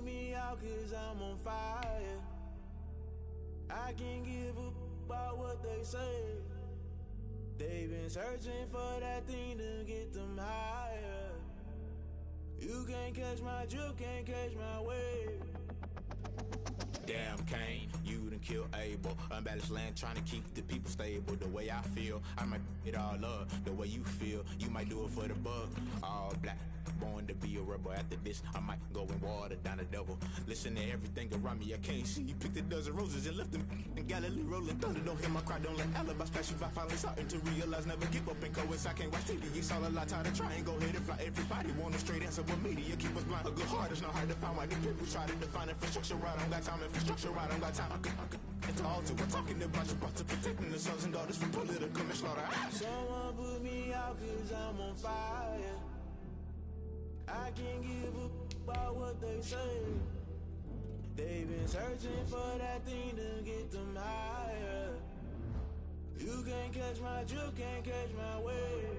put me out 'cause I'm on fire. I can't give up about what they say. They've been searching for that thing to get them higher. You can't catch my drift, can't catch my wave. Damn, Kane, you done killed Abel. Unbalanced land, trying to keep the people stable. The way I feel, I might it all up. The way you feel, you might do it for the buck. All black, born to be a rebel. After this, I might go and water down the devil. Listen to everything around me, I can't see. You picked a dozen roses and left them in Galilee rolling thunder. Don't hear my cry, don't let alibis pass you by. Finally starting to realize, never give up and coincide. Can't watch TV, it's all a lot. Tired of trying, go ahead and fly. Everybody want a straight answer with media. Keep us blind, a good heart, it's not hard to find. Why the people try to define infrastructure right? I don't got time, infrastructure right, I don't got time. I could it's all to we're talking about you, about to protecting the sons and daughters from political manslaughter. Someone put me out 'cause I'm on fire. I can't give up about what they say. They've been searching for that thing to get them higher. You can't catch my drift, can't catch my wave.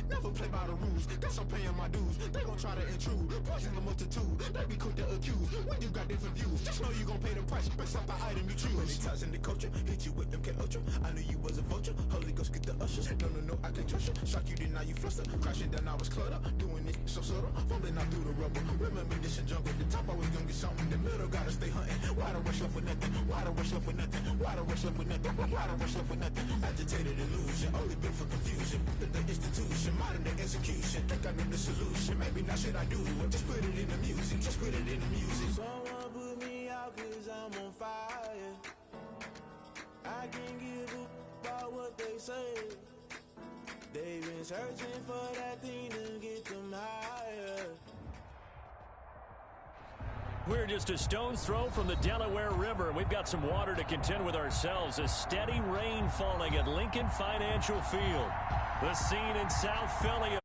Never play by the rules, guess I'm paying my dues. They gon' try to intrude, poison the multitude. They be quick to accuse, when you got different views. Just know you gon' pay the price, based off the item you choose. Many times in the culture, hit you with MK Ultra. I knew you was a vulture, Holy Ghost get the ushers. No, I can't trust you. Shock you, then now you fluster. Crashing down, I was cluttered. Doing it so subtle, fumbling out through the rubble. Remember this and jungle, the top always gonna get something. The middle gotta stay hunting. Why the rush left with nothing? Why the rush left with nothing? Why the rush left with nothing? Why the rush left with nothing? Agitated illusion, only built for confusion. The institution, modern day execution. Think I know the solution. Maybe not shit I do. Just put it in the music. Just put it in the music. Someone put me out 'cause I'm on fire. I can't give up about what they say. They've been searching for that thing to get them higher. We're just a stone's throw from the Delaware River. We've got some water to contend with ourselves. A steady rain falling at Lincoln Financial Field. The scene in South Philly.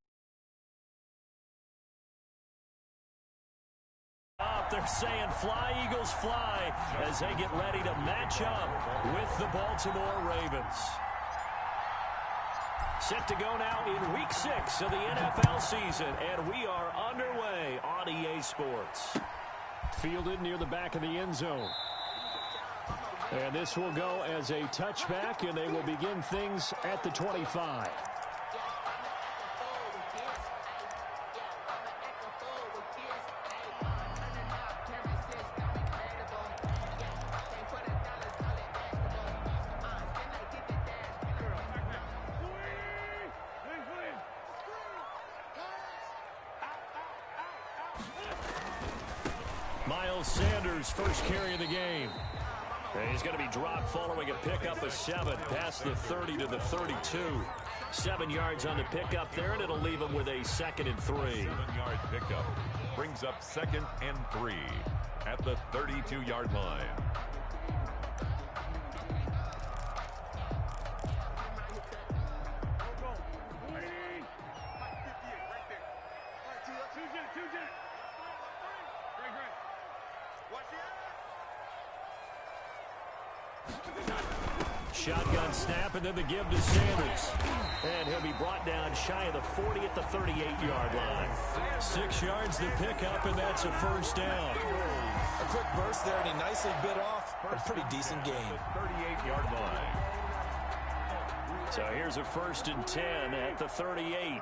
They're saying fly, Eagles, fly, as they get ready to match up with the Baltimore Ravens. Set to go now in Week 6 of the NFL season, and we are underway on EA Sports. Fielded near the back of the end zone. And this will go as a touchback, and they will begin things at the 25. Miles Sanders, first carry of the game. And he's going to be dropped following a pickup of 7 past the 30 to the 32. 7 yards on the pickup there, and it'll leave him with a 2nd and 3. 7-yard pickup brings up 2nd and 3 at the 32-yard line. Shotgun snap, and then the give to Sanders. And he'll be brought down shy of the 40 at the 38-yard line. 6 yards to pick up, and that's a first down. A quick burst there, and he nicely bit off a pretty decent gain. 38-yard line. So here's a 1st and 10 at the 38.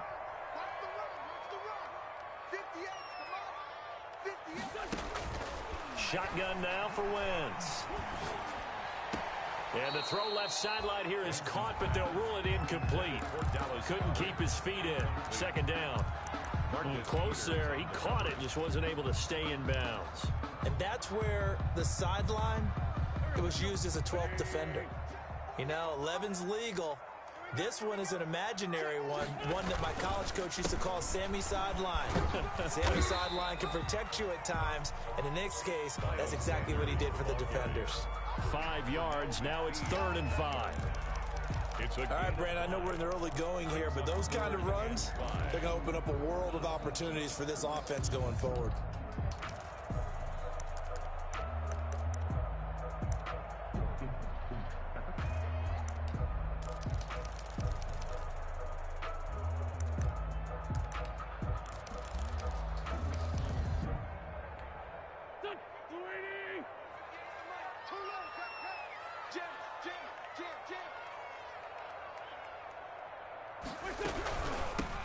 Shotgun now for Wentz. And the throw left sideline here is caught, but they'll rule it incomplete. Couldn't keep his feet in. 2nd down. Close there. He caught it, just wasn't able to stay in bounds. And that's where the sideline, it was used as a 12th defender. You know, 11's legal. This one is an imaginary one that my college coach used to call Sammy Sideline. Sammy Sideline can protect you at times, and in this case, that's exactly what he did for the defenders. 5 yards, now it's 3rd and 5. All right, Brand, I know we're in the early going here, but those kind of runs, they're going to open up a world of opportunities for this offense going forward.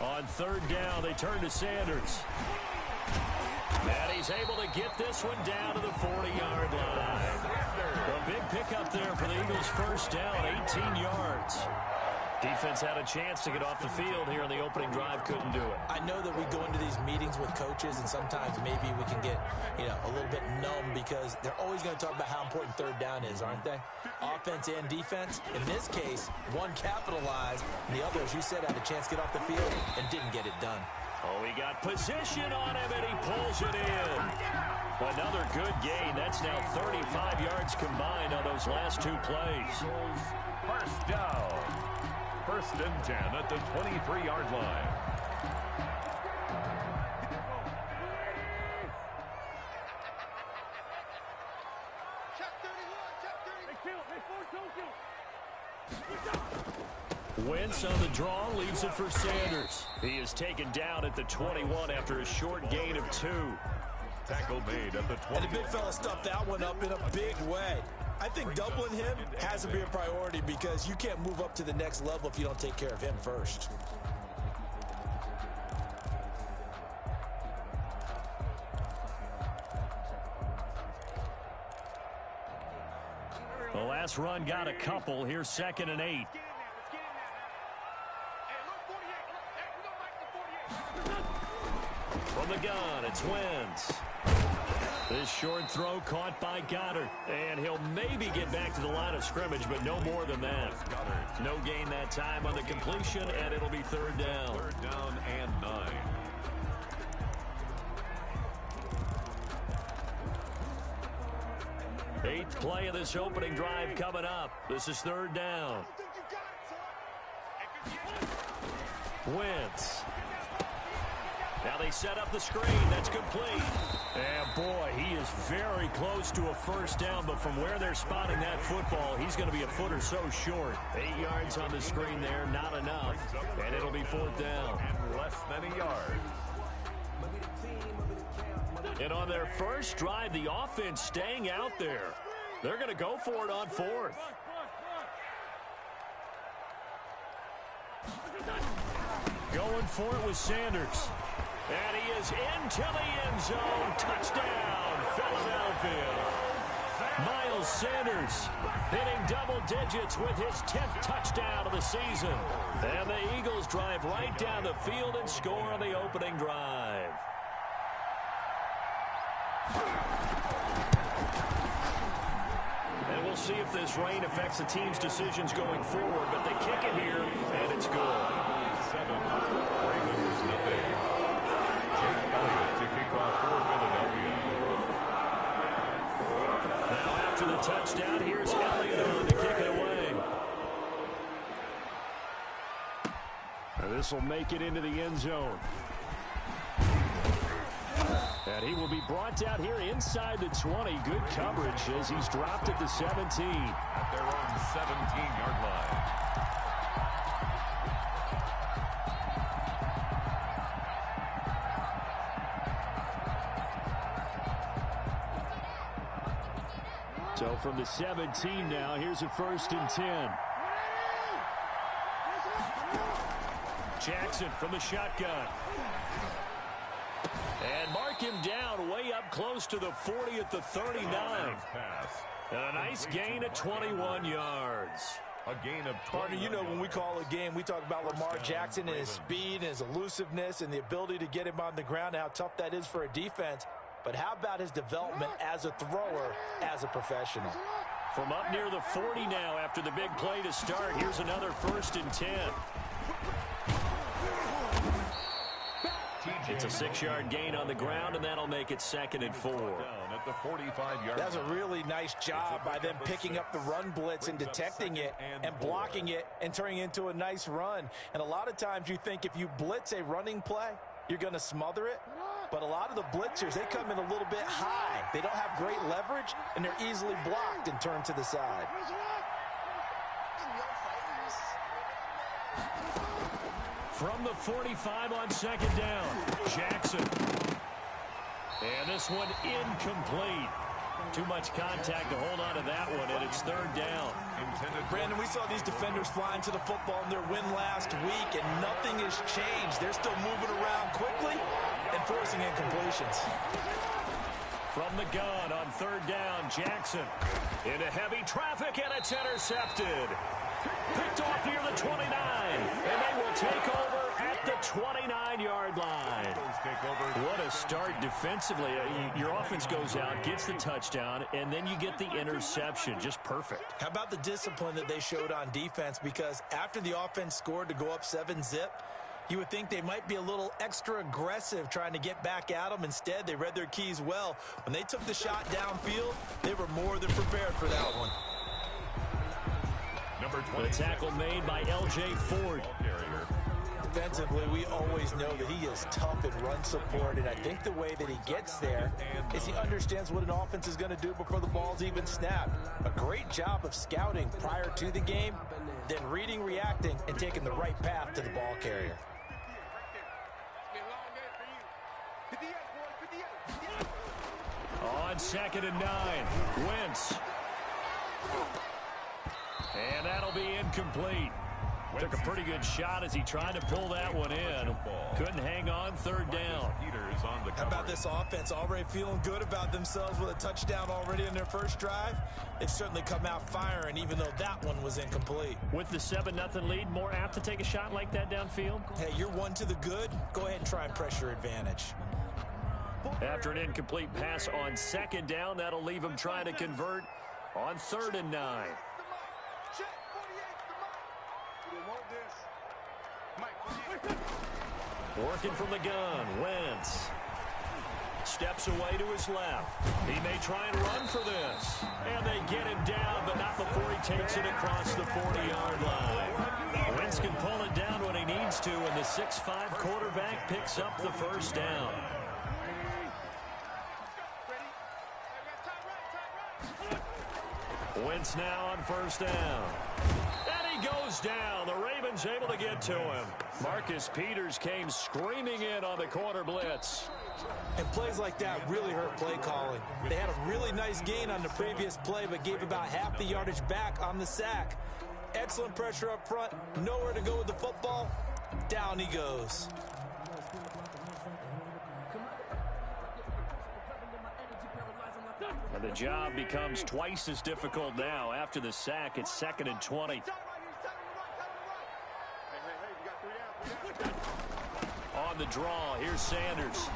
On third down, they turn to Sanders. And he's able to get this one down to the 40-yard line. A big pickup there for the Eagles' first down, 18 yards. Defense had a chance to get off the field here in the opening drive, couldn't do it. I know that we go into these meetings with coaches, and sometimes maybe we can get, a little bit numb because they're always going to talk about how important third down is, aren't they? Offense and defense. In this case, one capitalized, and the other, as you said, had a chance to get off the field and didn't get it done. Oh, he got position on him, and he pulls it in. Another good gain. That's now 35 yards combined on those last two plays. First down. First and 10 at the 23-yard line. Wentz on the draw, leaves it for Sanders. He is taken down at the 21 after a short gain of 2. Tackle made at the 20. And the big fella stuffed that one up in a big way. I think doubling him has to be a priority because you can't move up to the next level if you don't take care of him first. The last run got a couple. Here's 2nd and 8. From the gun, it's Wentz. This short throw caught by Goddard. And he'll maybe get back to the line of scrimmage, but no more than that. No gain that time on the completion, and it'll be third down. Third down and 9. Eighth play of this opening drive coming up. This is third down. Wentz. Now they set up the screen. That's complete. And boy, he is very close to a first down, but from where they're spotting that football, he's going to be a foot or so short. 8 yards on the screen there, not enough. And it'll be fourth down. And less than a yard. And on their first drive, the offense staying out there. They're going to go for it on fourth. Going for it with Sanders. And he is into the end zone. Touchdown, Philadelphia. Miles Sanders hitting double digits with his 10th touchdown of the season. And the Eagles drive right down the field and score on the opening drive. And we'll see if this rain affects the team's decisions going forward, but they kick it here, and it's good. 7, Ravens nothing. Jake Elliott to kick off for Philadelphia. Now after the touchdown, here's Elliott on to kick it away. And this will make it into the end zone. And he will be brought out here inside the 20. Good coverage as he's dropped at the 17. At their own 17-yard line. So from the 17 now, here's a 1st and 10. Jackson from the shotgun. And mark him down way up close to the 40 at the 39. And a nice gain of 21 yards. A gain of 20. Partner, you know when we call a game, we talk about Lamar Jackson and his speed and his elusiveness and the ability to get him on the ground, how tough that is for a defense. But how about his development as a thrower, as a professional? From up near the 40 now after the big play to start. Here's another 1st and 10. It's a 6-yard gain on the ground, and that'll make it 2nd and 4. At the 45-yard. That's a really nice job by them picking up the run blitz and detecting it and blocking it and turning it into a nice run. And a lot of times you think if you blitz a running play, you're going to smother it. But a lot of the blitzers, they come in a little bit high. They don't have great leverage, and they're easily blocked and turned to the side. From the 45 on 2nd down, Jackson. And this one incomplete. Too much contact to hold on to that one, and it's third down. Brandon, we saw these defenders flying to the football in their win last week, and nothing has changed. They're still moving around quickly and forcing incompletions. From the gun on third down, Jackson into heavy traffic, and it's intercepted. Picked off near the 29, and they will take over at the 29-yard line. What a start defensively. Your offense goes out, gets the touchdown, and then you get the interception. Just perfect. How about the discipline that they showed on defense? Because after the offense scored to go up 7-zip, you would think they might be a little extra aggressive trying to get back at them. Instead, they read their keys well. When they took the shot downfield, they were more than prepared for that one. The tackle made by L.J. Ford. Defensively, we always know that he is tough in run support, and I think the way that he gets there is he understands what an offense is going to do before the ball's even snapped. A great job of scouting prior to the game, then reading, reacting, and taking the right path to the ball carrier. On 2nd and 9, Wentz. And that'll be incomplete. Took a pretty good shot as he tried to pull that one in. Couldn't hang on third down. How about this offense already feeling good about themselves with a touchdown already in their first drive? They've certainly come out firing, even though that one was incomplete. With the 7-0 lead, more apt to take a shot like that downfield? Hey, you're one to the good. Go ahead and try and press your advantage. After an incomplete pass on 2nd down, that'll leave him trying to convert on 3rd and 9. Working from the gun, Wentz. Steps away to his left. He may try and run for this. And they get him down, but not before he takes it across the 40-yard line. Wentz can pull it down when he needs to, and the 6'5" quarterback picks up the first down. Wentz now on 1st down. And he goes down. The Ravens able to get to him. Marcus Peters came screaming in on the corner blitz. And plays like that really hurt play calling. They had a really nice gain on the previous play, but gave about half the yardage back on the sack. Excellent pressure up front. Nowhere to go with the football. Down he goes. And the job becomes twice as difficult now. After the sack, it's 2nd and 20. On the draw, here's Sanders.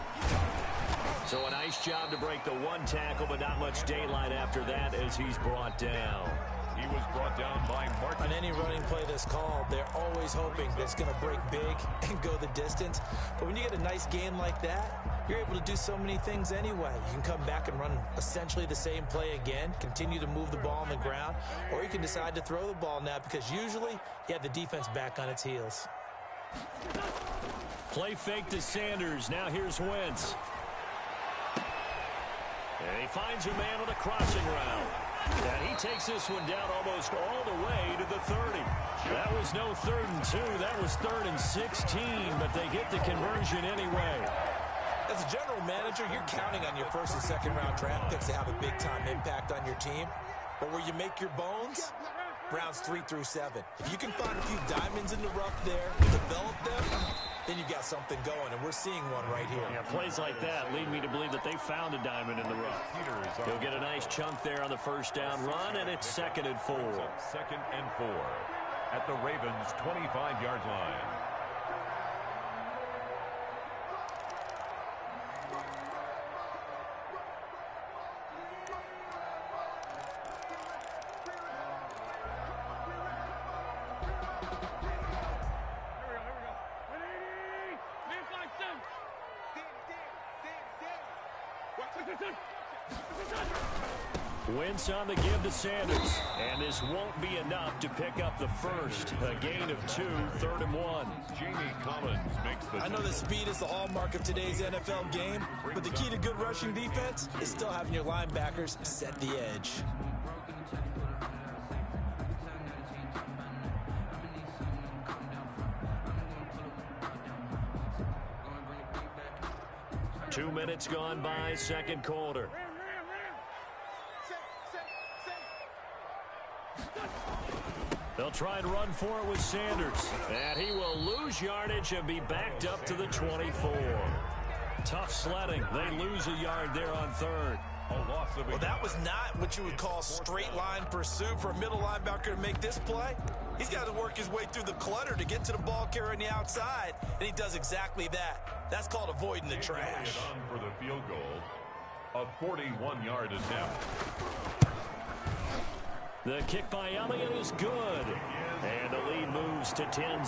So a nice job to break the one tackle, but not much daylight after that as he's brought down. He was brought down by Martin. On any running play that's called, they're always hoping that it's going to break big and go the distance. But when you get a nice gain like that, you're able to do so many things anyway. You can come back and run essentially the same play again, continue to move the ball on the ground, or you can decide to throw the ball now because usually you have the defense back on its heels. Play fake to Sanders. Now here's Wentz. And he finds a man on the crossing route. And he takes this one down almost all the way to the 30. That was no 3rd and 2. That was 3rd and 16, but they get the conversion anyway. As a general manager, you're counting on your 1st and 2nd round draft picks to have a big-time impact on your team. But where you make your bones, rounds 3 through 7. If you can find a few diamonds in the rough there, develop them, then you got something going, and we're seeing one right here. Yeah, plays like that lead me to believe that they found a diamond in the rough. He'll get a nice chunk there on the 1st down run, and it's 2nd and 4. 2nd and 4 at the Ravens' 25-yard line. Wentz on the give to Sanders. And this won't be enough to pick up the first. A gain of 2, 3rd and 1. Jamie Collins makes the... I know that speed is the hallmark of today's NFL game, but the key to good rushing defense is still having your linebackers set the edge. Two minutes gone by, 2nd quarter. They'll try and run for it with Sanders. And he will lose yardage and be backed up to the 24. Tough sledding. They lose a yard there on third. Well, that was not what you would call straight line pursuit for a middle linebacker to make this play. He's got to work his way through the clutter to get to the ball carrier on the outside, and he does exactly that. That's called avoiding the trash. On for the field goal, a 41-yard attempt. The kick by Elliott is good. And the lead moves to 10-0.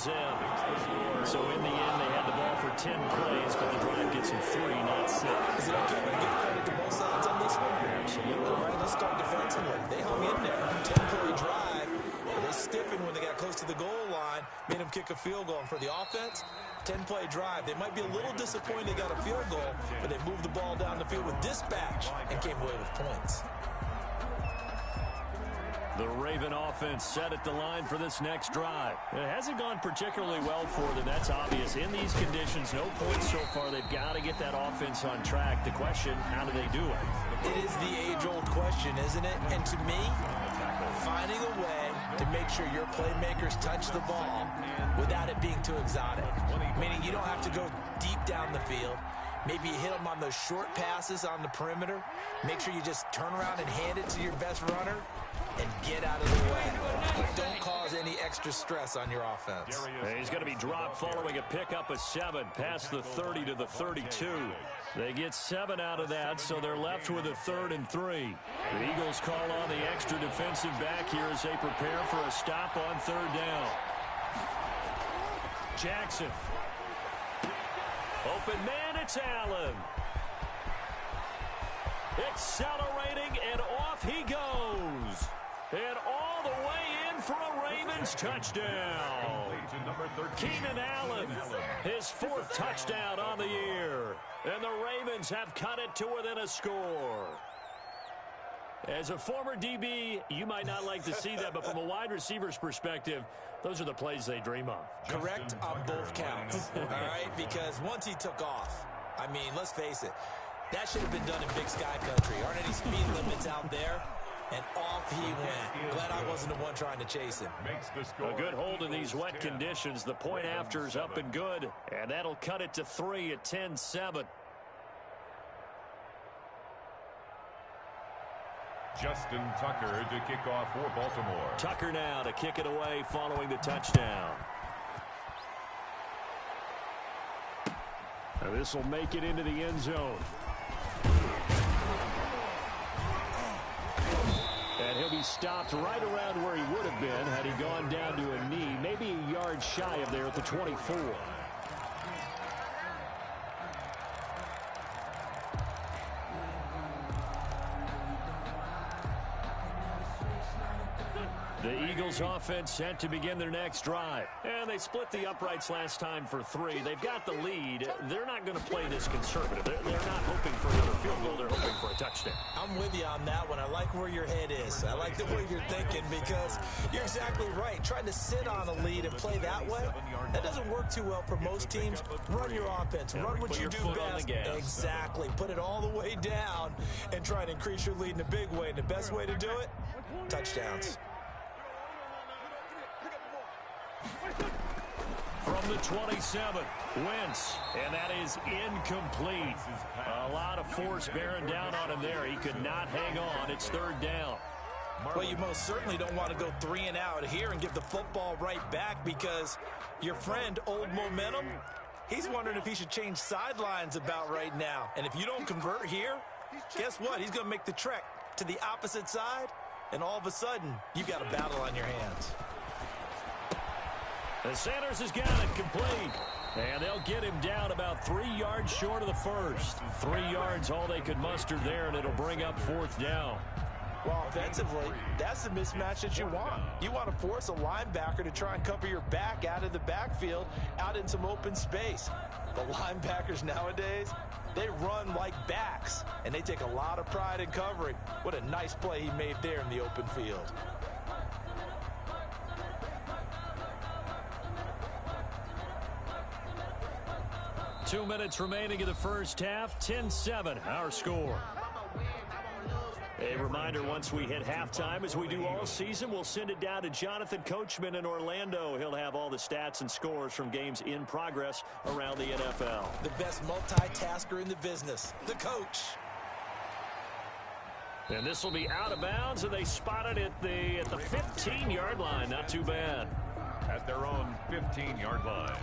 So in the end, they had the ball for 10 plays, but the drive gets them 3, not 6. Is it okay to give credit to both sides on this one? Absolutely. All right, let's start defensively. They hung in there. 10-play drive. They stiffened when they got close to the goal line, made them kick a field goal. And for the offense, 10-play drive. They might be a little disappointed they got a field goal, but they moved the ball down the field with dispatch and came away with points. The Raven offense set at the line for this next drive. It hasn't gone particularly well for them. That's obvious. In these conditions, no points so far. They've got to get that offense on track. The question, how do they do it? It is the age-old question, isn't it? And to me, finding a way to make sure your playmakers touch the ball without it being too exotic. Meaning you don't have to go deep down the field. Maybe you hit them on those short passes on the perimeter. Make sure you just turn around and hand it to your best runner and get out of the way. But don't cause any extra stress on your offense. He's going to be dropped following a pickup of 7 past the 30 to the 32. They get 7 out of that, so they're left with a 3rd and 3. The Eagles call on the extra defensive back here as they prepare for a stop on 3rd down. Jackson. Open man, it's Allen. Accelerating, and off he goes. And all the way in for a Ravens touchdown. Keenan Allen, his 4th touchdown on the year. And the Ravens have cut it to within a score. As a former DB, you might not like to see that, but from a wide receiver's perspective, those are the plays they dream of. Correct on both counts, all right? Because once he took off, I mean, let's face it, that should have been done in Big Sky Country. Aren't any speed limits out there? And off he went. Glad I wasn't the one trying to chase him. A good hold in these wet conditions. The point after is up and good. And that'll cut it to 3 at 10-7. Justin Tucker to kick off for Baltimore. Tucker now to kick it away following the touchdown. Now this will make it into the end zone. And he'll be stopped right around where he would have been had he gone down to a knee, maybe a yard shy of there at the 24. The Eagles offense set to begin their next drive. And they split the uprights last time for 3. They've got the lead. They're not going to play this conservative. They're not hoping for another field goal. They're hoping for a touchdown. I'm with you on that one. I like where your head is. I like the way you're thinking because you're exactly right. Trying to sit on a lead and play that way, that doesn't work too well for most teams. Run your offense. Run what you do best. Exactly. Put it all the way down and try and increase your lead in a big way. And the best way to do it, touchdowns. From the 27, Wentz, and that is incomplete. A lot of force bearing down on him there. He could not hang on. It's 3rd down. Well, you most certainly don't want to go 3 and out here and give the football right back because your friend, Old Momentum, he's wondering if he should change sidelines about right now. And if you don't convert here, guess what? He's going to make the trek to the opposite side, and all of a sudden, you've got a battle on your hands. And Sanders has got it complete. And they'll get him down about 3 yards short of the first. 3 yards, all they could muster there, and it'll bring up 4th down. Well, offensively, that's the mismatch that you want. You want to force a linebacker to try and cover your back out of the backfield, out in some open space. But linebackers nowadays, they run like backs, and they take a lot of pride in covering. What a nice play he made there in the open field. Two minutes remaining in the first half. 10-7, our score. A reminder. reminder, once we hit halftime, as we do all season, we'll send it down to Jonathan Coachman in Orlando. He'll have all the stats and scores from games in progress around the NFL. The best multitasker in the business, the coach. And this will be out of bounds, and they spot it at the 15-yard line. Not too bad. At their own 15-yard line.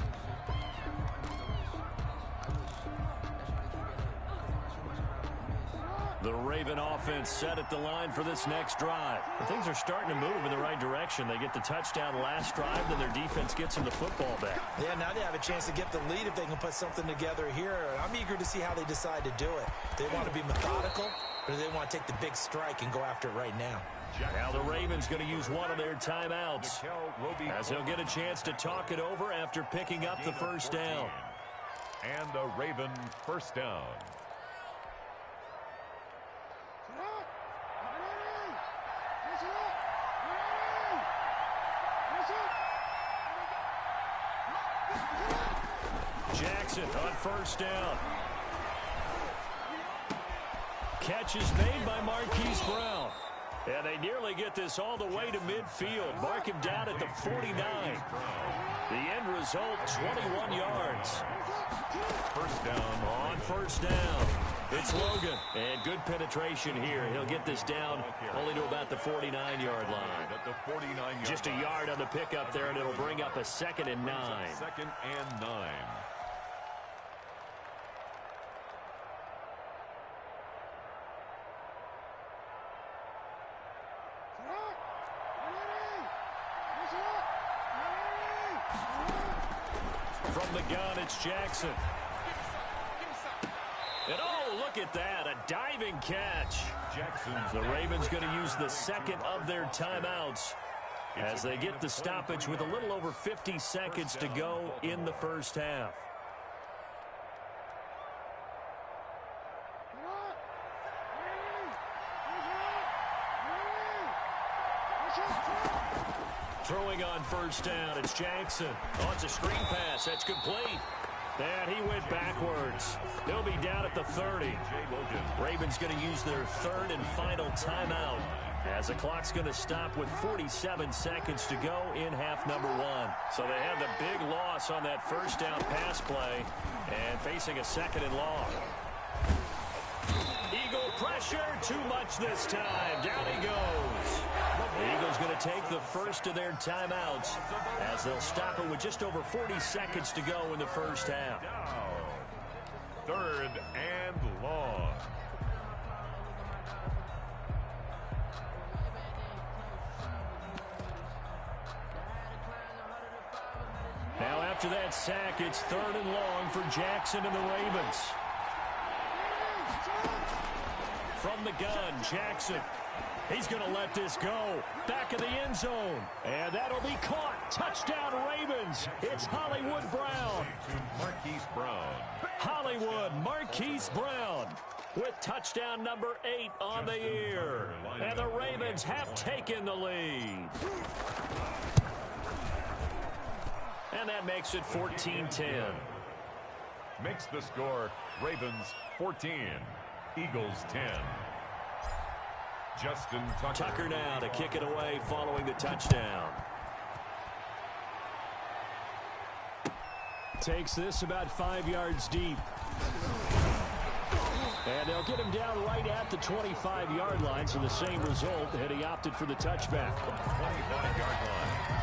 The Raven offense set at the line for this next drive. And things are starting to move in the right direction. They get the touchdown last drive, then their defense gets them the football back. Yeah, now they have a chance to get the lead if they can put something together here. I'm eager to see how they decide to do it. They want to be methodical, or do they want to take the big strike and go after it right now? Now the Ravens going to use one of their timeouts, as they'll get a chance to talk it over after picking up the first down. And a Raven first down. Jackson on first down. Catch is made by Marquise Brown. And they nearly get this all the way to midfield. Mark him down at the 49. The end result, 21 yards. First down. On first down, it's Logan. And good penetration here. He'll get this down only to about the 49-yard line. At the 49-yard Just a yard on the pickup there, and it'll bring up a 2nd and 9. 2nd and 9. From the gun, it's Jackson. And oh, look at that, a diving catch. The Ravens going to use the second of their timeouts as they get the stoppage with a little over 50 seconds to go in the first half. Throwing on first down, it's Jackson. Oh, it's a screen pass. That's complete. And he went backwards. He'll be down at the 30. Ravens going to use their third and final timeout as the clock's going to stop with 47 seconds to go in half number 1. So they had the big loss on that first down pass play and facing a 2nd and long. Eagle pressure, too much this time. Down he goes. The Eagles going to take the first of their timeouts as they'll stop it with just over 40 seconds to go in the first half. Third and long. Now after that sack, it's 3rd and long for Jackson and the Ravens. From the gun, Jackson. He's going to let this go. Back of the end zone. And that'll be caught. Touchdown, Ravens. It's Hollywood Brown. Marquise Brown. Hollywood Marquise Brown with touchdown number 8 on the year. And the Ravens have taken the lead. And that makes it 14-10. Makes the score Ravens 14, Eagles 10. Justin Tucker now to kick it away following the touchdown. Takes this about 5 yards deep. And they'll get him down right at the 25-yard line, so the same result, and he opted for the touchback. 25-yard line.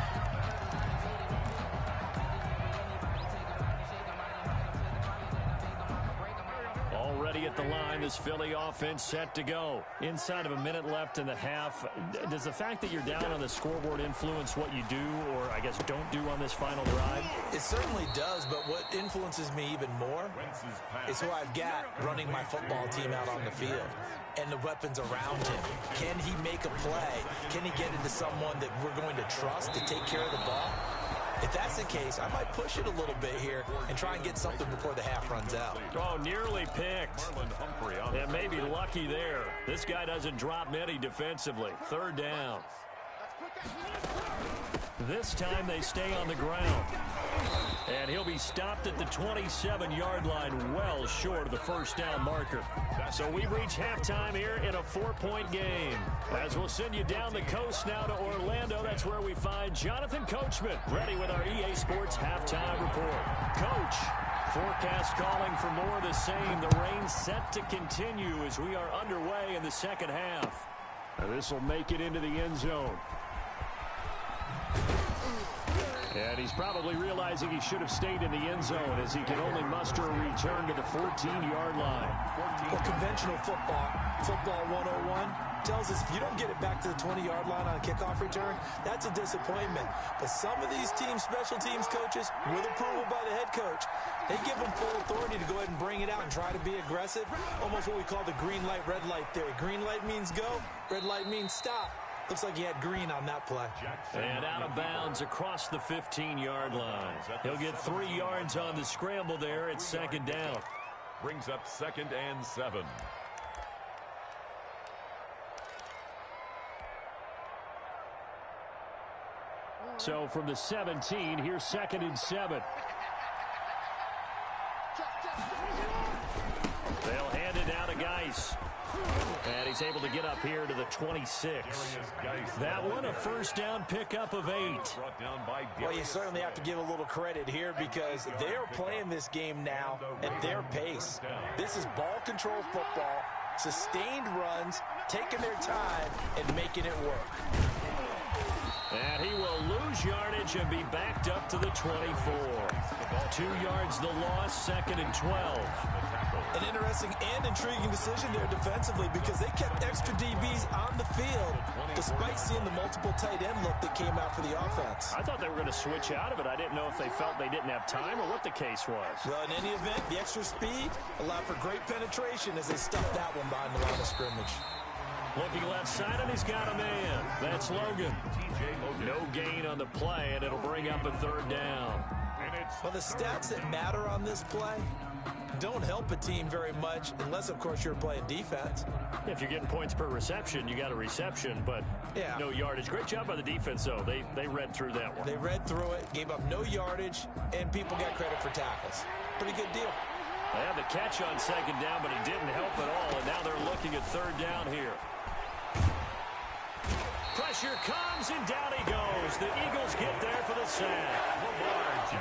Already at the line, this Philly offense set to go. Inside of a minute left in the half. Does the fact that you're down on the scoreboard influence what you do, or I guess don't do on this final drive? It certainly does, but what influences me even more is who I've got running my football team out on the field and the weapons around him. Can he make a play? Can he get into someone that we're going to trust to take care of the ball? If that's the case, I might push it a little bit here and try and get something before the half runs out. Oh, nearly picked. And maybe lucky there. This guy doesn't drop many defensively. 3rd down. This time they stay on the ground. And he'll be stopped at the 27-yard line, well short of the first down marker. So we've reached halftime here in a 4-point game. As we'll send you down the coast now to Orlando, that's where we find Jonathan Coachman, ready with our EA Sports halftime report. Coach, forecast calling for more of the same. The rain set to continue as we are underway in the second half. This will make it into the end zone. And he's probably realizing he should have stayed in the end zone as he can only muster a return to the 14-yard line. Well, conventional football 101, tells us if you don't get it back to the 20-yard line on a kickoff return, that's a disappointment. But some of these special teams coaches, with approval by the head coach, they give them full authority to go ahead and bring it out and try to be aggressive. Almost what we call the green light, red light theory. Green light means go, red light means stop. Looks like he had green on that play. And out of bounds across the 15-yard line. He'll get 3 yards on the scramble there at second down. Brings up 2nd and 7. So from the 17, here's 2nd and 7. They'll hand it down to Geis. And he's able to get up here to the 26. That one, a first down pickup of 8. Well, you certainly have to give a little credit here because they are playing this game now at their pace. This is ball control football, sustained runs, taking their time, and making it work. And he will lose yardage and be backed up to the 24. 2 yards the loss, 2nd and 12. An interesting and intriguing decision there defensively because they kept extra DBs on the field despite seeing the multiple tight end look that came out for the offense. I thought they were going to switch out of it. I didn't know if they felt they didn't have time or what the case was. Well, in any event, the extra speed allowed for great penetration as they stuffed that one behind the line of scrimmage. Looking left side, and he's got a man. That's Logan. No gain on the play, and it'll bring up a 3rd down. Well, the stats that matter on this play don't help a team very much unless, of course, you're playing defense. If you're getting points per reception, you got a reception, but no yardage. Great job by the defense, though. They read through that one. They read through it, gave up no yardage, and people got credit for tackles. Pretty good deal. They had the catch on 2nd down, but it didn't help at all, and now they're looking at 3rd down here. Pressure comes, and down he goes. The Eagles get there for the sack.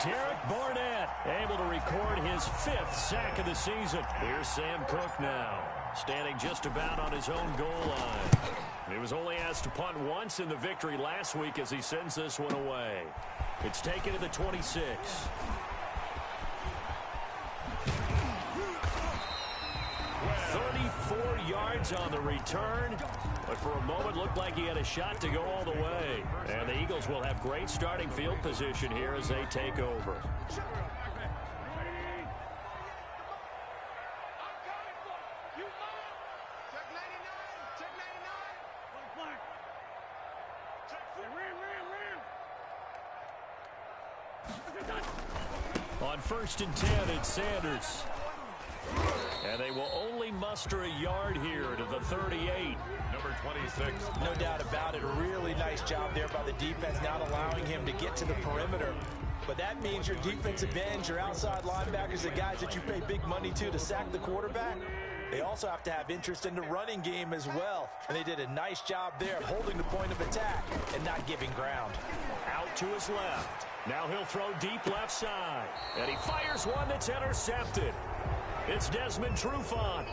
Derek Barnett able to record his 5th sack of the season. Here's Sam Cook now, standing just about on his own goal line. He was only asked to punt once in the victory last week as he sends this one away. It's taken to the 26. 34 yards on the return, but for a moment looked like he had a shot to go all the way. And the Eagles will have great starting field position here as they take over. On 1st and 10, it's Sanders. And they will only muster a yard here to the 38. Number 26. No doubt about it. A really nice job there by the defense, not allowing him to get to the perimeter. But that means your defensive ends, your outside linebackers, the guys that you pay big money to sack the quarterback, they also have to have interest in the running game as well. And they did a nice job there of holding the point of attack and not giving ground. Out to his left. Now he'll throw deep left side. And he fires one that's intercepted. It's Desmond Trufant.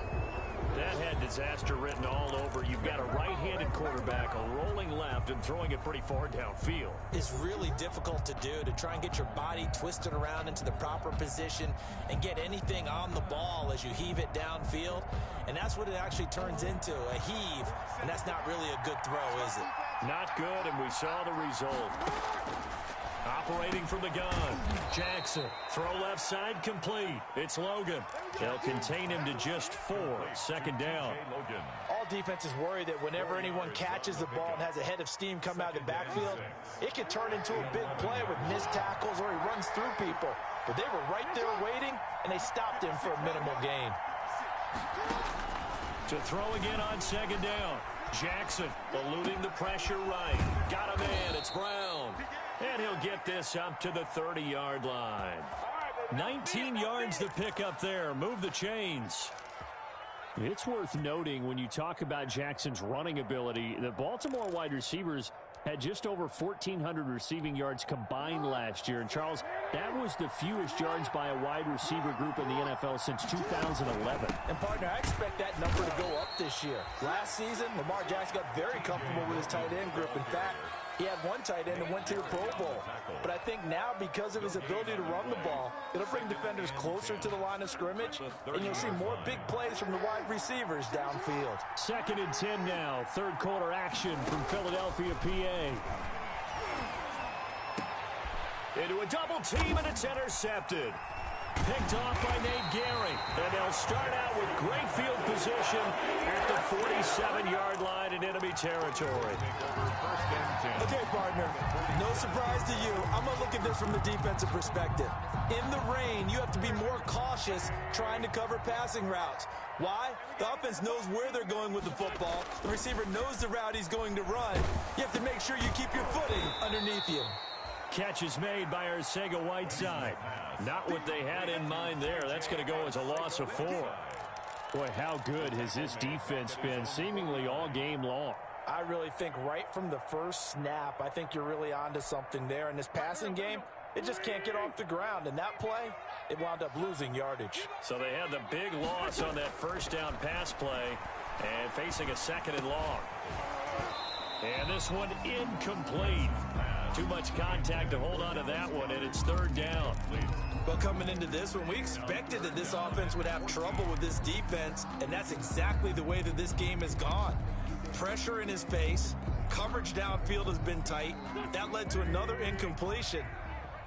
That had disaster written all over. You've got a right-handed quarterback, a rolling left, and throwing it pretty far downfield. It's really difficult to do, to try and get your body twisted around into the proper position and get anything on the ball as you heave it downfield. And that's what it actually turns into, a heave. And that's not really a good throw, is it? Not good, and we saw the result. Operating from the gun, Jackson. Throw left side complete. It's Logan. They'll contain him to just 4. 2nd down. All defenses worry that whenever anyone catches the ball and has a head of steam come out of the backfield, it could turn into a big play with missed tackles or he runs through people. But they were right there waiting, and they stopped him for a minimal gain. To throw again on 2nd down. Jackson eluding the pressure right. Got a man. It's Brown. And he'll get this up to the 30-yard line. 19 yards to pick up there. Move the chains. It's worth noting when you talk about Jackson's running ability, the Baltimore wide receivers had just over 1,400 receiving yards combined last year. And, Charles, that was the fewest yards by a wide receiver group in the NFL since 2011. And, partner, I expect that number to go up this year. Last season, Lamar Jackson got very comfortable with his tight end group. In fact, he had one tight end that went to the Pro Bowl. But I think now, because of his ability to run the ball, it'll bring defenders closer to the line of scrimmage, and you'll see more big plays from the wide receivers downfield. 2nd and 10 now. Third quarter action from Philadelphia, PA. Into a double team, and it's intercepted. Picked off by Nate Gehring. And they'll start out with great field position at the 47-yard line in enemy territory. Okay, partner, no surprise to you. I'm going to look at this from the defensive perspective. In the rain, you have to be more cautious trying to cover passing routes. Why? The offense knows where they're going with the football. The receiver knows the route he's going to run. You have to make sure you keep your footing underneath you. Catch is made by Arcega-Whiteside. Not what they had in mind there. That's going to go as a loss of 4. Boy, how good has this defense been seemingly all game long? I really think right from the first snap, I think you're really onto something there. In this passing game, it just can't get off the ground. And that play, it wound up losing yardage. So they had the big loss on that first down pass play and facing a 2nd and long. And this one incomplete. Too much contact to hold on to that one, and it's 3rd down. Well, coming into this one, we expected that this offense would have trouble with this defense, and that's exactly the way that this game has gone. Pressure in his face, coverage downfield has been tight. That led to another incompletion.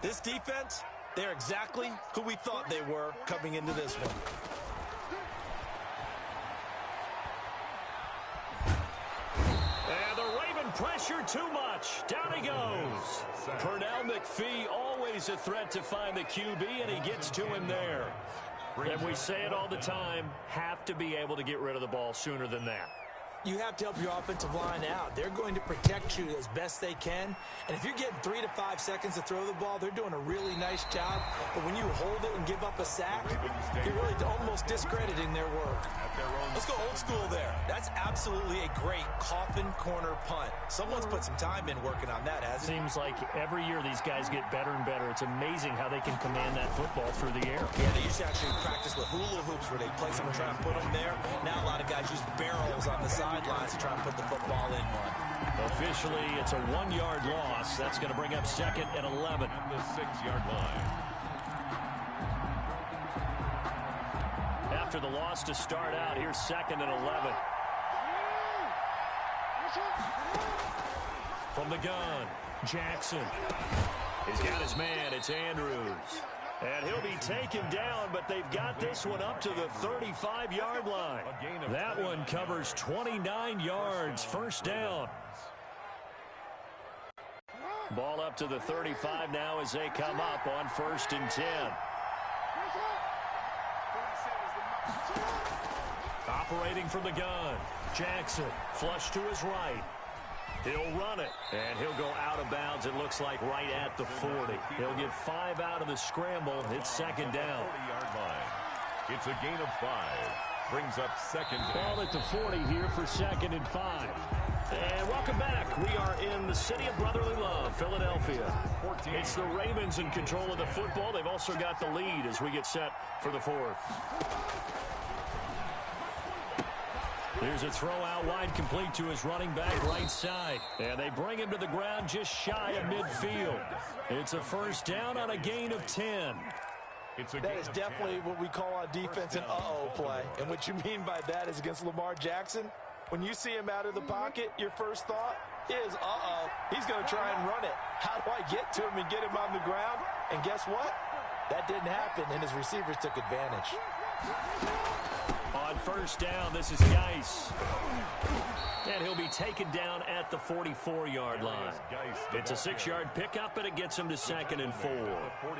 This defense, they're exactly who we thought they were coming into this one. Pressure too much. Down he goes. Pernell McPhee, always a threat to find the QB, and he gets to him there. And we say it all the time, have to be able to get rid of the ball sooner than that. You have to help your offensive line out. They're going to protect you as best they can. And if you're getting 3 to 5 seconds to throw the ball, they're doing a really nice job. But when you hold it and give up a sack, you're really almost discrediting their work. Let's go old school there. That's absolutely a great coffin corner punt. Someone's put some time in working on that, hasn't it? Seems like every year these guys get better and better. It's amazing how they can command that football through the air. Yeah, they used to actually practice with hula hoops where they place them and try and put them there. Now a lot of guys use barrels on the sidelines to try and put the football in one. Officially, it's a 1-yard loss. That's going to bring up 2nd and 11. The 6-yard line. After the loss to start out, here's 2nd and 11. From the gun, Jackson. He's got his man. It's Andrews. And he'll be taken down, but they've got this one up to the 35-yard line. That one covers 29 yards. 1st down. Ball up to the 35 now as they come up on 1st and 10. Operating from the gun, Jackson, flush to his right. He'll run it, and he'll go out of bounds, it looks like, right at the 40. He'll get 5 out of the scramble. It's 2nd down. 40-yard line. It's a gain of 5. Brings up 2nd down. Ball at the 40 here for 2nd and 5. And welcome back. We are in the city of brotherly love, Philadelphia. It's the Ravens in control of the football. They've also got the lead as we get set for the 4th. Here's a throw out wide, complete to his running back right side. And they bring him to the ground just shy of midfield. It's a 1st down on a gain of 10. That is definitely what we call on defense an uh-oh play. And what you mean by that is against Lamar Jackson, when you see him out of the pocket, your first thought is, uh-oh, he's going to try and run it. How do I get to him and get him on the ground? And guess what? That didn't happen, and his receivers took advantage. On 1st down, this is Geis. And he'll be taken down at the 44-yard line. It's a 6-yard pickup, and it gets him to 2nd and 4. All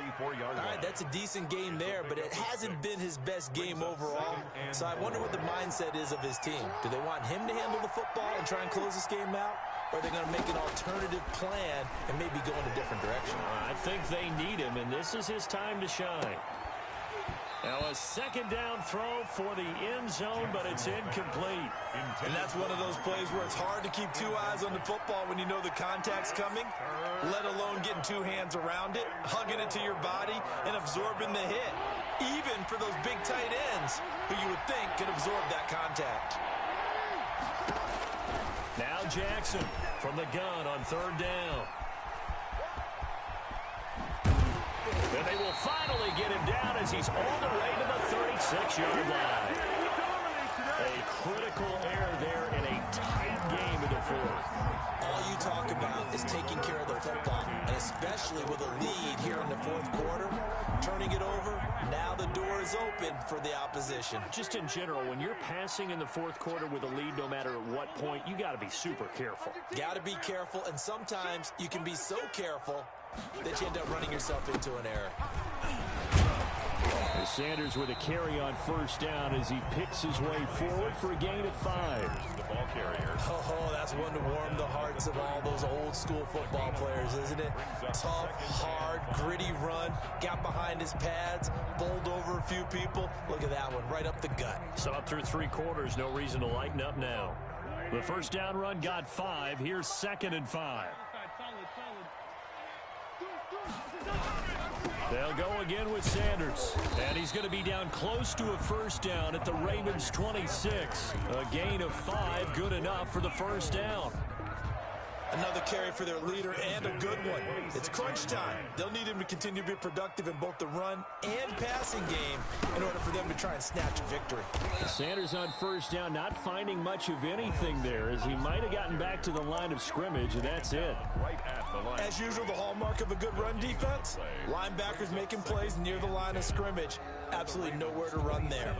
right, that's a decent game there, but it hasn't been his best game overall. So I wonder what the mindset is of his team. Do they want him to handle the football and try and close this game out? or are they going to make an alternative plan and maybe go in a different direction? I think they need him, and this is his time to shine. Now a second down throw for the end zone, but it's incomplete. And that's one of those plays where it's hard to keep two eyes on the football when you know the contact's coming, let alone getting two hands around it, hugging it to your body, and absorbing the hit. Even for those big tight ends who you would think could absorb that contact. Now Jackson from the gun on third down. And they will finally get him down as he's all the way to the 36-yard line. A critical error there in a tight game in the fourth. All you talk about is taking care of the football, and especially with a lead here in the fourth quarter, turning it over, now the door is open for the opposition. Just in general, when you're passing in the fourth quarter with a lead, no matter at what point, you got to be super careful. Got to be careful, and sometimes you can be so careful that you end up running yourself into an error. Sanders with a carry on first down as he picks his way forward for a gain of 5. The ball carrier. Oh, that's one to warm the hearts of all those old school football players, isn't it? Tough, hard, gritty run, got behind his pads, bowled over a few people. Look at that one, right up the gut. So up through 3 quarters, no reason to lighten up now. The first down run got 5. Here's 2nd and 5. They'll go again with Sanders. And he's going to be down close to a first down at the Ravens 26. A gain of 5, good enough for the first down. Another carry for their leader and a good one. It's crunch time. They'll need him to continue to be productive in both the run and passing game in order for them to try and snatch a victory. Sanders on first down, not finding much of anything there, as he might have gotten back to the line of scrimmage, and that's it. Right at the line. As usual, the hallmark of a good run defense, linebackers making plays near the line of scrimmage. Absolutely nowhere to run there.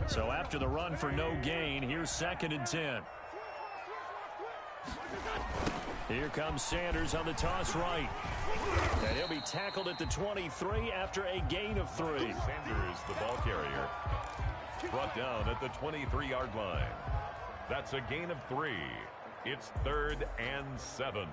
So after the run for no gain, here's 2nd and 10. Here comes Sanders on the toss right. And he'll be tackled at the 23 after a gain of 3. Sanders, the ball carrier, brought down at the 23-yard line. That's a gain of 3. It's 3rd and 7.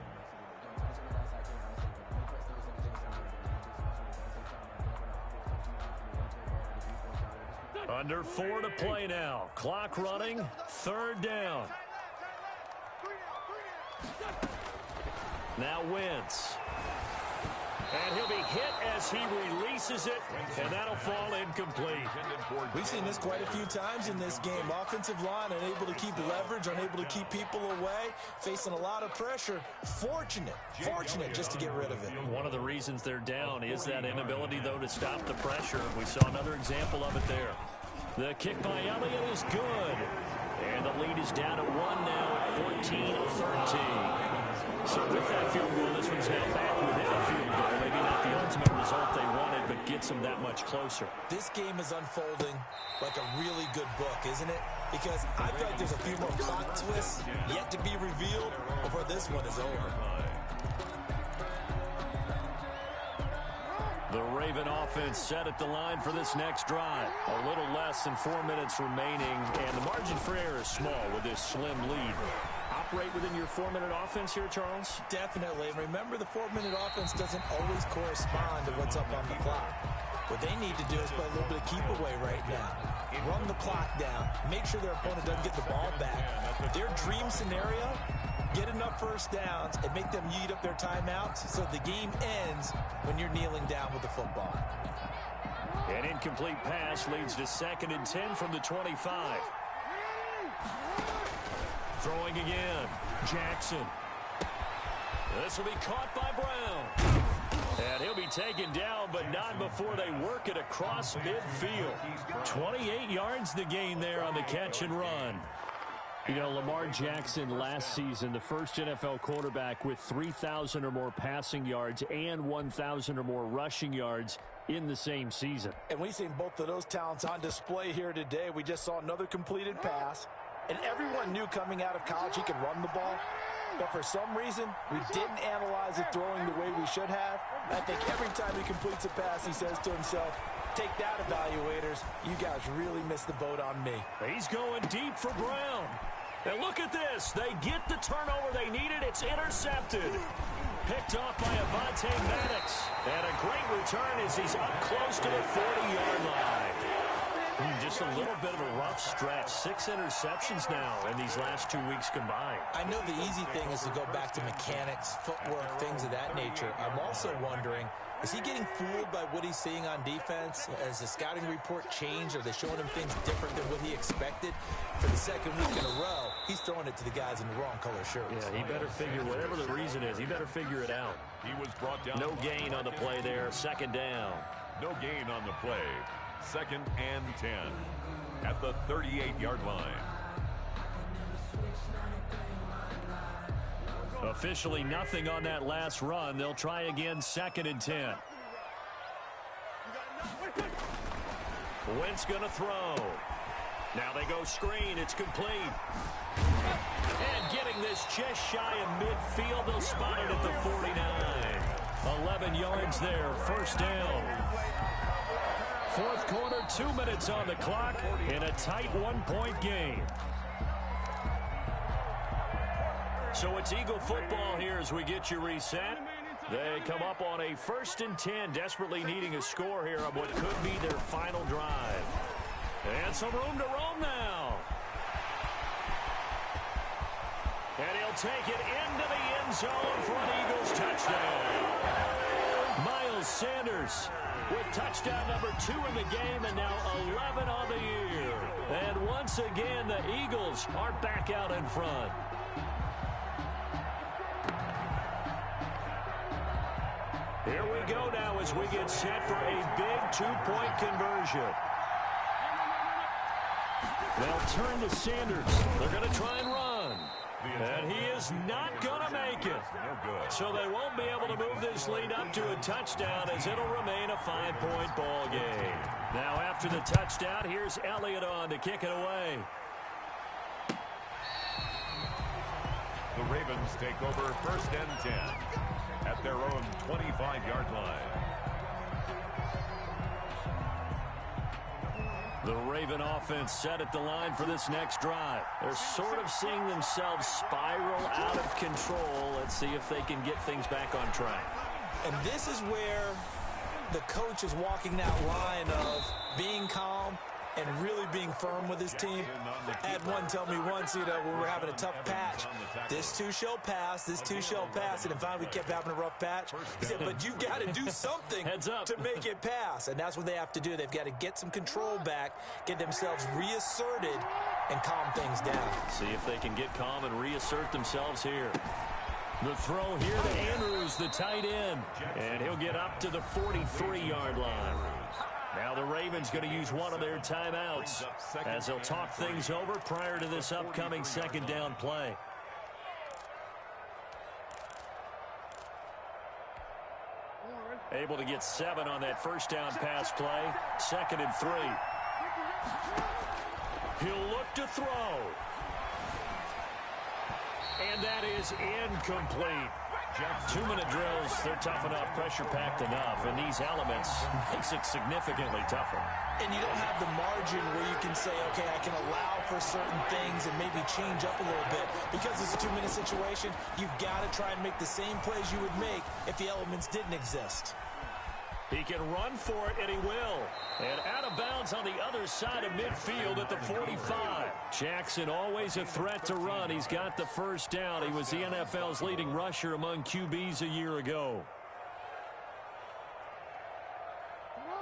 Under 4 to play now. Clock running. 3rd down. Now Wentz. And he'll be hit as he releases it, and that'll fall incomplete. We've seen this quite a few times in this game. Offensive line unable to keep leverage, unable to keep people away, facing a lot of pressure. Fortunate just to get rid of it. One of the reasons they're down is that inability, though, to stop the pressure. We saw another example of it there. The kick by Elliott is good. And the lead is down to 1 now, 14-13. So with that field goal, this one's now back within a field goal. Maybe not the ultimate result they wanted, but gets them that much closer. This game is unfolding like a really good book, isn't it? Because I feel like there's a few more plot twists yet to be revealed before this one is over. The Raven offense set at the line for this next drive. A little less than 4 minutes remaining, and the margin for error is small with this slim lead. Operate within your 4-minute offense here, Charles? Definitely. And remember, the 4-minute offense doesn't always correspond to what's up on the clock. What they need to do is play a little bit of keep away right now. Run the clock down. Make sure their opponent doesn't get the ball back. Their dream scenario, get enough first downs and make them eat up their timeouts so the game ends when you're kneeling down with the football. An incomplete pass leads to 2nd and 10 from the 25. Throwing again. Jackson. This will be caught by Brown. And he'll be taken down, but not before they work it across midfield. 28 yards the gain there on the catch and run. You know, Lamar Jackson last season, the first NFL quarterback with 3,000 or more passing yards and 1,000 or more rushing yards in the same season. And we've seen both of those talents on display here today. We just saw another completed pass. And everyone knew coming out of college he could run the ball. But for some reason, we didn't analyze it throwing the way we should have. I think every time he completes a pass, he says to himself, Take that, evaluators. You guys really missed the boat on me. He's going deep for Brown. And look at this. They get the turnover they needed. It's intercepted. Picked off by Avonte Maddox. And a great return as he's up close to the 40-yard line. Just a little bit of a rough stretch. 6 interceptions now in these last 2 weeks combined. I know the easy thing is to go back to mechanics, footwork, things of that nature. I'm also wondering, is he getting fooled by what he's seeing on defense? Has the scouting report changed? Are they showing him things different than what he expected? For the second week in a row, he's throwing it to the guys in the wrong color shirts. Yeah, he better figure, whatever the reason is, he better figure it out. He was brought down. No gain on the play there. Second down. No gain on the play. 2nd and 10 at the 38-yard line. Officially nothing on that last run. They'll try again 2nd and 10. Wentz going to throw. Now they go screen. It's complete. And getting this just shy of midfield. They'll spot it at the 49. 11 yards there. First down. Fourth quarter, 2 minutes on the clock in a tight 1-point game. So it's Eagle football here as we get you reset. They come up on a 1st and 10, desperately needing a score here on what could be their final drive. And some room to roam now. And he'll take it into the end zone for an Eagles touchdown. Miles Sanders with touchdown number 2 in the game and now 11 on the year. And once again, the Eagles are back out in front. Here we go now as we get set for a big 2-point conversion. They'll turn to Sanders. They're going to try and run. And he is not going to make it. So they won't be able to move this lead up to a touchdown as it'll remain a 5-point ball game. Now after the touchdown, here's Elliott on to kick it away. The Ravens take over 1st and 10 at their own 25-yard line. The Raven offense set at the line for this next drive. They're sort of seeing themselves spiral out of control. Let's see if they can get things back on track. And this is where the coach is walking that line of being calm and really being firm with his team. I had one tell me once, when we were having a tough patch, this too shall pass, this too shall pass. And finally we kept having a rough patch. He said, but you got to do something to make it pass. And that's what they have to do. They've got to get some control back, get themselves reasserted, and calm things down. See if they can get calm and reassert themselves here. The throw here to Andrews, the tight end. And he'll get up to the 43-yard line. Now the Ravens going to use one of their timeouts as they'll talk things over prior to this upcoming 2nd down play. Able to get 7 on that 1st down pass play. 2nd and 3. He'll look to throw. And that is incomplete. 2-minute drills, they're tough enough, pressure-packed enough, and these elements makes it significantly tougher. And you don't have the margin where you can say, okay, I can allow for certain things and maybe change up a little bit. Because it's a 2-minute situation, you've got to try and make the same plays you would make if the elements didn't exist. He can run for it, and he will. And out of bounds on the other side of midfield at the 45. Jackson always a threat to run. He's got the 1st down. He was the NFL's leading rusher among QBs a year ago.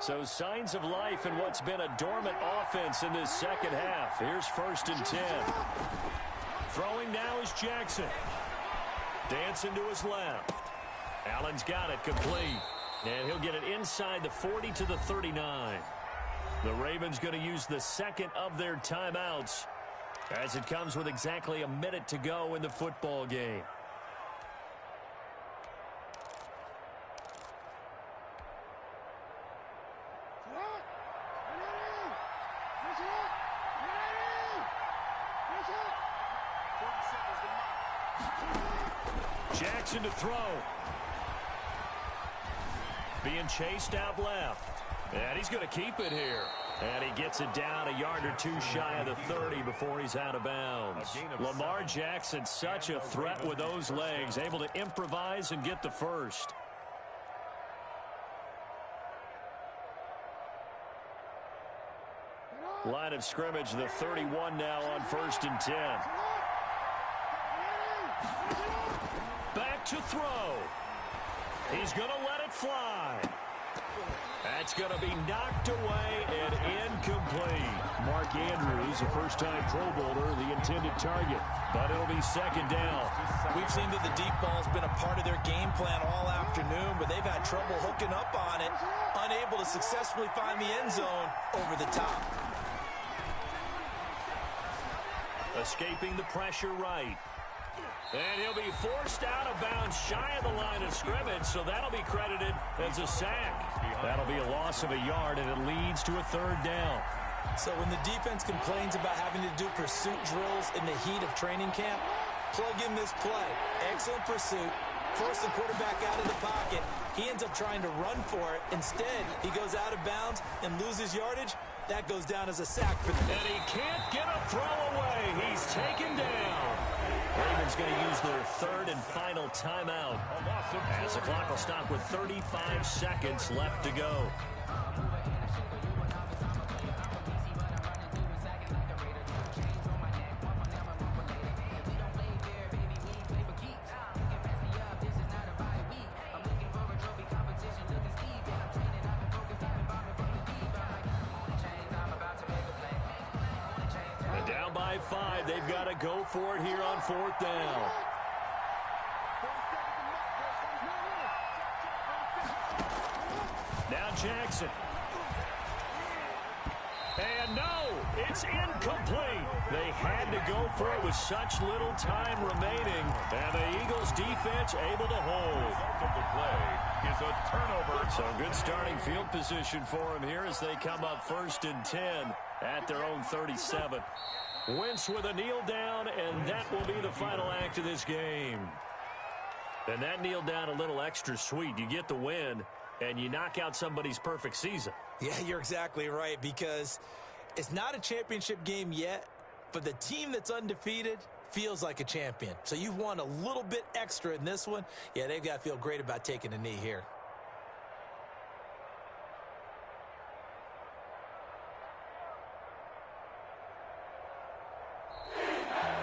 So signs of life in what's been a dormant offense in this 2nd half. Here's 1st and 10. Throwing now is Jackson. Dancing to his left. Allen's got it complete. And he'll get it inside the 40 to the 39. The Ravens going to use the 2nd of their timeouts as it comes with exactly a minute to go in the football game. Jackson to throw. being chased out left. And he's going to keep it here. And he gets it down a yard or two shy of the 30 before he's out of bounds. Lamar Jackson, such a threat with those legs, able to improvise and get the first. Line of scrimmage, the 31 now on 1st and 10. Back to throw. He's going to let it fly. That's going to be knocked away and incomplete. Mark Andrews, a first-time Pro Bowler, the intended target. But it'll be 2nd down. We've seen that the deep ball's been a part of their game plan all afternoon, but they've had trouble hooking up on it, unable to successfully find the end zone over the top. Escaping the pressure right. And he'll be forced out of bounds shy of the line of scrimmage, so that'll be credited as a sack. That'll be a loss of a yard, and it leads to a 3rd down. So when the defense complains about having to do pursuit drills in the heat of training camp, plug in this play. Excellent pursuit. Force the quarterback out of the pocket. He ends up trying to run for it. Instead, he goes out of bounds and loses yardage. That goes down as a sack for them. And he can't get a throw away. He's taken down. Ravens going to use their 3rd and final timeout as the clock will stop with 35 seconds left to go. Down by 5. They've got to go for it here on 4th down. Now Jackson. And no, it's incomplete. They had to go for it with such little time remaining. And the Eagles defense able to hold. The play is a turnover. So good starting field position for him here as they come up 1st and 10 at their own 37. Wentz with a kneel down, and that will be the final act of this game. And that kneel down a little extra sweet. You get the win, and you knock out somebody's perfect season. Yeah, you're exactly right, because it's not a championship game yet, but the team that's undefeated feels like a champion. So you've won a little bit extra in this one. Yeah, they've got to feel great about taking a knee here.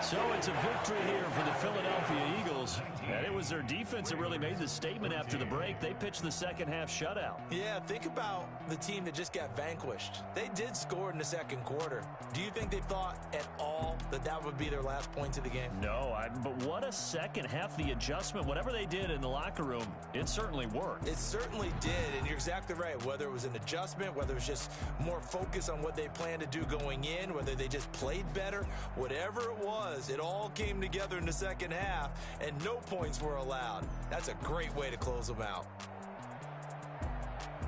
So it's a victory here for the Philadelphia Eagles. And it was their defense that really made the statement after the break. They pitched the second half shutout. Yeah, think about the team that just got vanquished. They did score in the 2nd quarter. Do you think they thought at all that that would be their last points of the game? No, but what a second half. The adjustment, whatever they did in the locker room, it certainly worked. It certainly did, and you're exactly right. Whether it was an adjustment, whether it was just more focus on what they planned to do going in, whether they just played better, whatever it was, it all came together in the second half, and no points were allowed. That's a great way to close them out.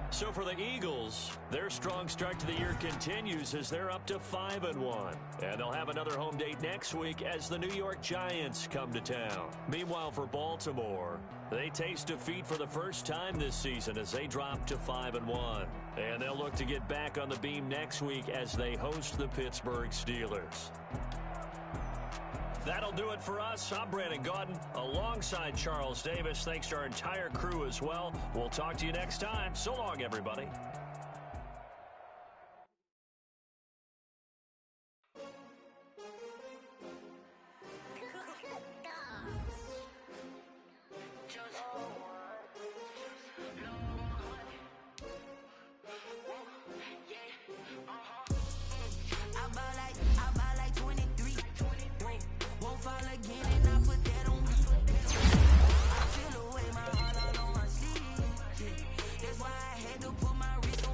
So for the Eagles, their strong start to the year continues as they're up to 5-1. And they'll have another home date next week as the New York Giants come to town. Meanwhile, for Baltimore, they taste defeat for the first time this season as they drop to 5-1. And they'll look to get back on the beam next week as they host the Pittsburgh Steelers. That'll do it for us. I'm Brandon Gaudin alongside Charles Davis. Thanks to our entire crew as well. We'll talk to you next time. So long, everybody. That's why I had to put my wrist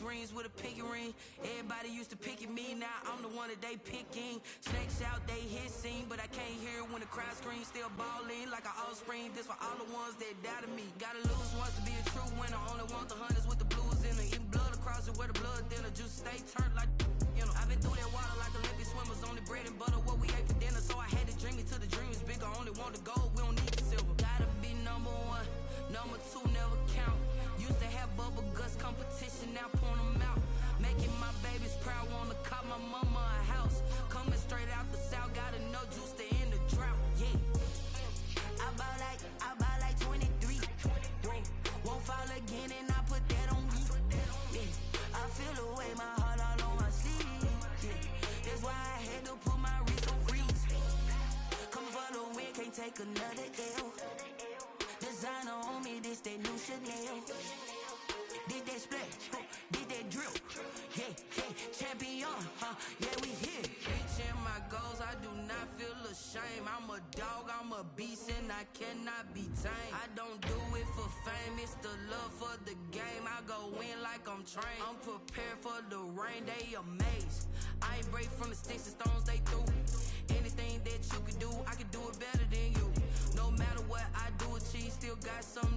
rings with a pinky ring. Everybody used to pick at me, now I'm the one that they picking. Snakes out, they hissing, but I can't hear when the crowd screams. Still balling like an offspring. This for all the ones that doubted me. Gotta lose once to be a true winner. Only want the hunters with the blues in it. Eating blood across it where the blood dinner. Juice stay turned like, you know. I've been through that water like Olympic swimmers. Only bread and butter what we ate for dinner. So I had to dream it till the dream is bigger. Only want the gold, we don't need the silver. Gotta be number one, number two never count. Used to have bubble guts competition, now point them out. Making my babies proud, wanna cop my mama a house. Coming straight out the south, gotta know juice to end the drought. Yeah, I bought like 23. Whoa, won't fall again and I put that on me. Yeah, I feel the way, my heart all on my sleeve. Yeah, that's why I had to put my wrist on freeze. Coming for the win, can't take another L. Designer on me, this that new Chanel. Did that splash, did that drill. Yeah, champion, yeah, we here. Reaching my goals, I do not feel ashamed. I'm a dog, I'm a beast, and I cannot be tamed. I don't do it for fame, it's the love for the game. I go in like I'm trained. I'm prepared for the rain, they amazed. I ain't break from the sticks and stones they threw. Anything that you could do, I could do it better than you. No matter what I do, achieve, still got something